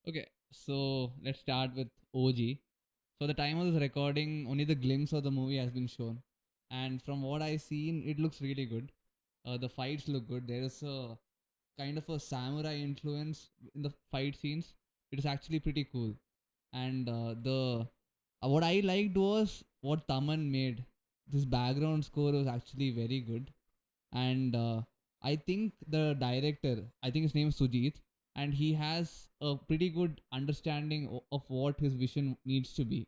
Okay, so let's start with OG. So the time of this recording, only the glimpse of the movie has been shown, and from what I seen, it looks really good. The fights look good. There is a kind of a samurai influence in the fight scenes. It is actually pretty cool. And the what I liked was what Taman made. This background score was actually very good, and I think the director, I think his name is Sujit, and he has a pretty good understanding of what his vision needs to be.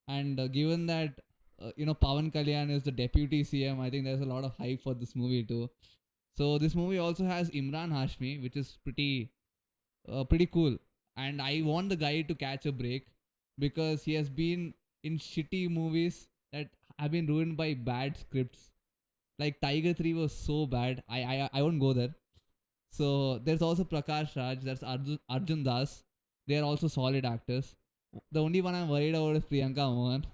And given that Pawan Kalyan is the deputy CM, I think there's a lot of hype for this movie too. So this movie also has Imran Hashmi, which is pretty cool. And I want the guy to catch a break because he has been in shitty movies that have been ruined by bad scripts. Like Tiger 3 was so bad. I won't go there. So there's also Prakash Raj. There's Arjun Das. They are also solid actors. The only one I'm worried about is Priyanka Mohan.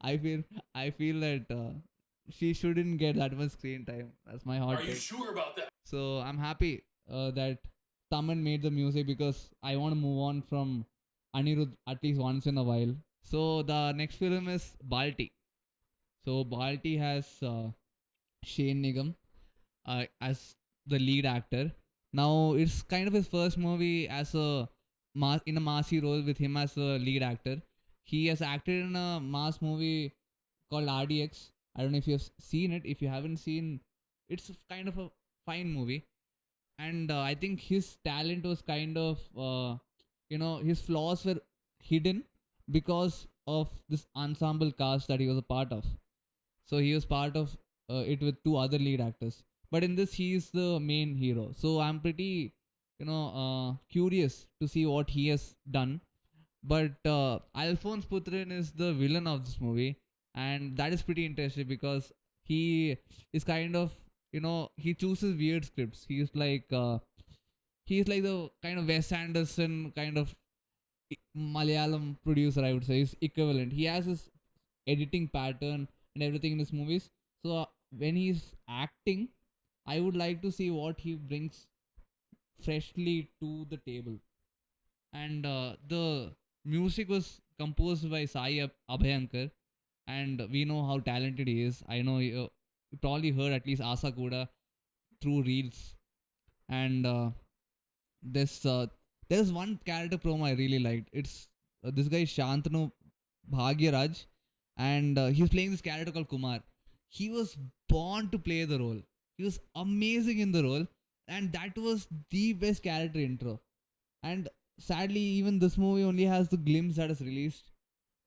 I feel I feel that she shouldn't get that much screen time. That's my hot take. Sure about that? So I'm happy that Taman made the music because I want to move on from Anirudh at least once in a while. So the next film is Balti. So Balti has Shane Nigam as the lead actor. Now it's kind of his first movie as in a massy role with him as a lead actor. He has acted in a mass movie called RDX. I don't know if you've seen it. If you haven't seen, it's kind of a fine movie. And I think his talent was kind of, his flaws were hidden because of this ensemble cast that he was a part of. So he was part of it with two other lead actors. But in this, he is the main hero. So I'm pretty, curious to see what he has done. But Alphonse Putrin is the villain of this movie, and that is pretty interesting because he is kind of, he chooses weird scripts. He's like the kind of Wes Anderson kind of Malayalam producer, I would say, is equivalent. He has his editing pattern and everything in his movies. So when he's acting, I would like to see what he brings freshly to the table. And the music was composed by Sai Abhayankar, and we know how talented he is. I know you probably heard at least Asa Kuda through reels. And this there's one character promo I really liked. It's this guy Shantanu Bhagyaraj, and he's playing this character called Kumar. He was born to play the role. He was amazing in the role, and that was the best character intro. And sadly, even this movie only has the glimpse that is released.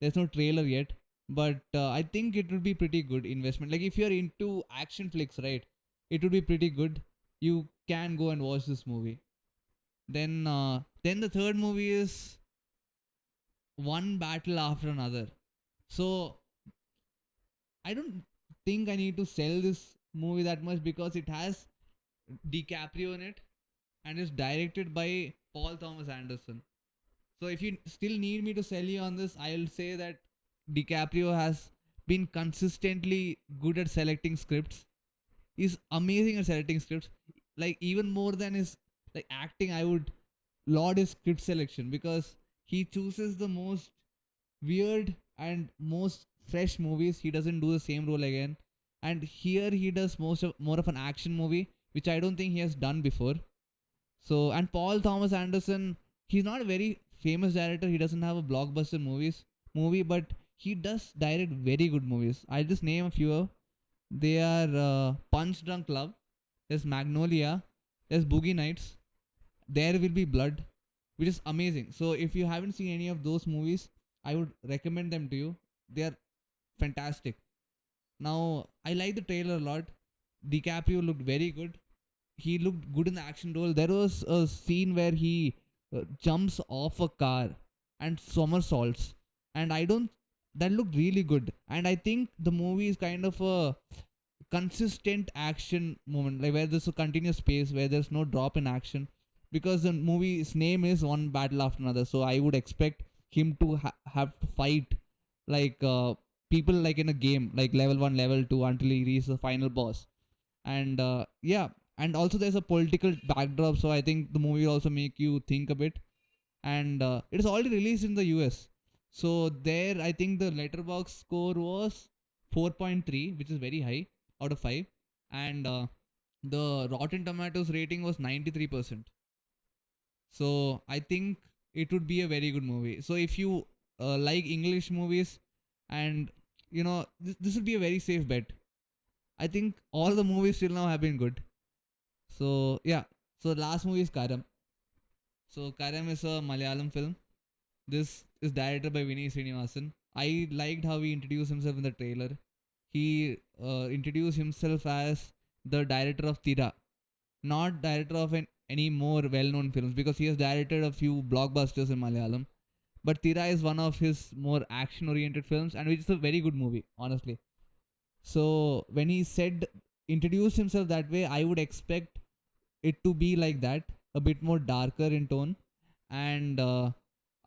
There's no trailer yet, but I think it would be pretty good investment. Like if you're into action flicks, right? It would be pretty good. You can go and watch this movie. Then the third movie is One Battle After Another. So I don't think I need to sell this movie that much because it has Dicaprio in it and is directed by Paul Thomas Anderson. So if you still need me to sell you on this, I'll say that DiCaprio has been consistently good at selecting scripts. He's amazing at selecting scripts. Like even more than his like acting, I would laud his script selection because he chooses the most weird and most fresh movies. He doesn't do the same role again. And here he does more of an action movie, which I don't think he has done before. So and Paul Thomas Anderson, he's not a very famous director. He doesn't have a blockbuster movie, but he does direct very good movies. I'll just name a few. They are Punch Drunk Love. There's Magnolia. There's Boogie Nights. There Will Be Blood, which is amazing. So if you haven't seen any of those movies, I would recommend them to you. They are fantastic. Now I like the trailer a lot. DiCaprio looked very good. He looked good in the action role. There was a scene where he jumps off a car and somersaults, and I don't. That looked really good, and I think the movie is kind of a consistent action moment, like where there's a continuous pace, where there's no drop in action, because the movie's name is One Battle After Another. So I would expect him to have to fight like people like in a game, like level one, level two, until he reaches the final boss. And yeah, and also there's a political backdrop, so I think the movie will also make you think a bit. And it is already released in the US. So there, I think the letterbox score was 4.3, which is very high out of 5, and the Rotten Tomatoes rating was 93%. So I think it would be a very good movie. So if you like English movies, and this would be a very safe bet. I think all the movies till now have been good. So yeah. So the last movie is Karam. So Karam is a Malayalam film. This is directed by Vinny Srinivasan. I liked how he introduced himself in the trailer. He introduced himself as the director of Tira, not director of any more well-known films, because he has directed a few blockbusters in Malayalam. But Tira is one of his more action-oriented films, and which is a very good movie, honestly. So when he said introduced himself that way, I would expect it to be like that, a bit more darker in tone. And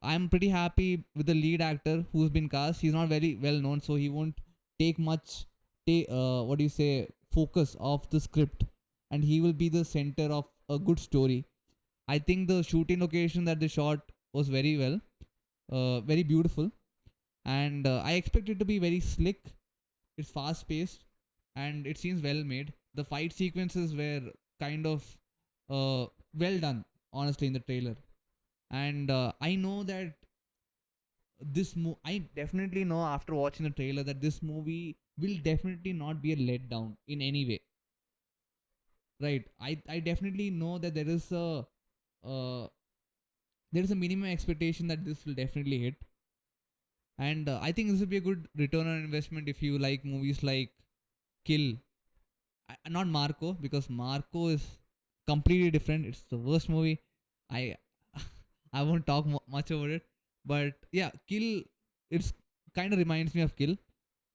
I'm pretty happy with the lead actor who's been cast. He's not very well known, so he won't take much what do you say, focus of the script, and he will be the center of a good story. I think the shooting location that they shot was very well, very beautiful, and I expect it to be very slick. It's fast paced, and it seems well made. The fight sequences were kind of well done, honestly, in the trailer. And I know that I definitely know after watching the trailer that this movie will definitely not be a letdown in any way. Right? I definitely know that uh, there is a minimum expectation that this will definitely hit, and I think this will be a good return on investment if you like movies like Kill. Not Marco, because Marco is completely different. It's the worst movie. I I won't talk much about it, but yeah, Kill. It's kind of reminds me of Kill,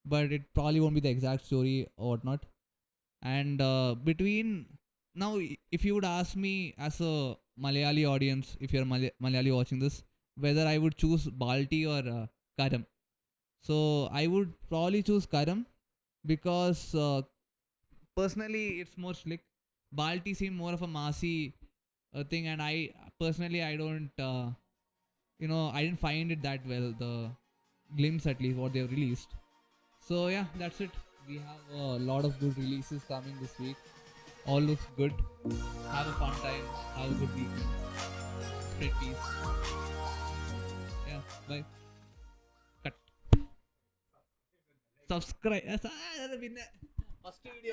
but it probably won't be the exact story or whatnot. And between now, if you would ask me as a Malayali audience, if you're Malayali watching this, whether I would choose Balti or Karam, so I would probably choose Karam, because personally it's more slick. Balti seemed more of a massy thing, and I personally I don't I didn't find it that well. The glimpse, at least what they've released. So yeah, that's it. We have a lot of good releases coming this week. All looks good. Have a fun time. Have a good week. Spread peace. Yeah. Bye. Cut. Subscribe. First video.